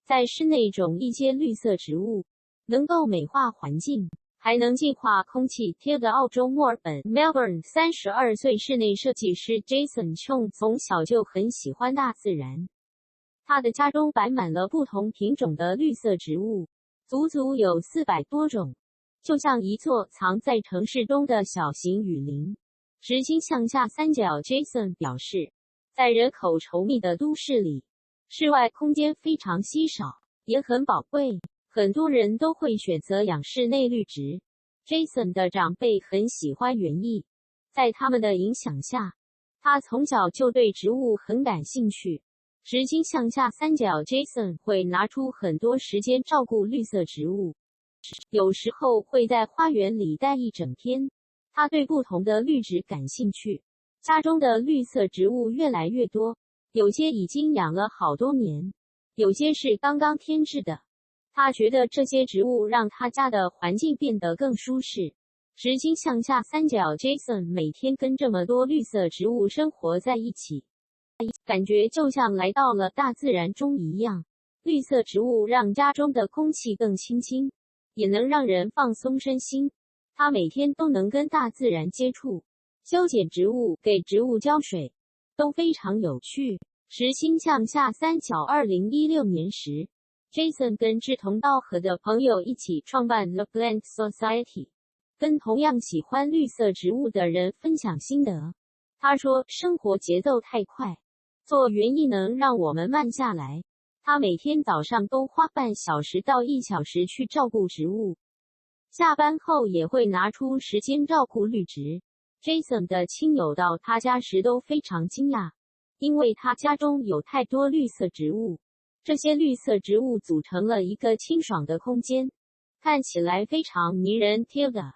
在室内种一些绿色植物，能够美化环境，还能净化空气。贴的澳洲墨尔本 Melbourne 32岁室内设计师 Jason Chung 从小就很喜欢大自然，他的家中摆满了不同品种的绿色植物，足足有400多种，就像一座藏在城市中的小型雨林。直径向下三角 Jason 表示，在人口稠密的都市里，室外空间非常稀少，也很宝贵，很多人都会选择养室内绿植。Jason 的长辈很喜欢园艺，在他们的影响下，他从小就对植物很感兴趣。直径向下三角 Jason 会拿出很多时间照顾绿色植物，有时候会在花园里待一整天。他对不同的绿植感兴趣，家中的绿色植物越来越多，有些已经养了好多年，有些是刚刚添置的。他觉得这些植物让他家的环境变得更舒适。直径向下三角 Jason 每天跟这么多绿色植物生活在一起，感觉就像来到了大自然中一样。绿色植物让家中的空气更清新，也能让人放松身心。他每天都能跟大自然接触，修剪植物、给植物浇水，都非常有趣。直径向下三角2016年时， Jason 跟志同道合的朋友一起创办 The Plant Society， 跟同样喜欢绿色植物的人分享心得。他说，生活节奏太快，做园艺能让我们慢下来。他每天早上都花半小时到1小时去照顾植物，下班后也会拿出时间照顾绿植。Jason 的亲友到他家时都非常惊讶，因为他家中有太多绿色植物，这些绿色植物组成了一个清爽的空间，看起来非常迷人。Tilda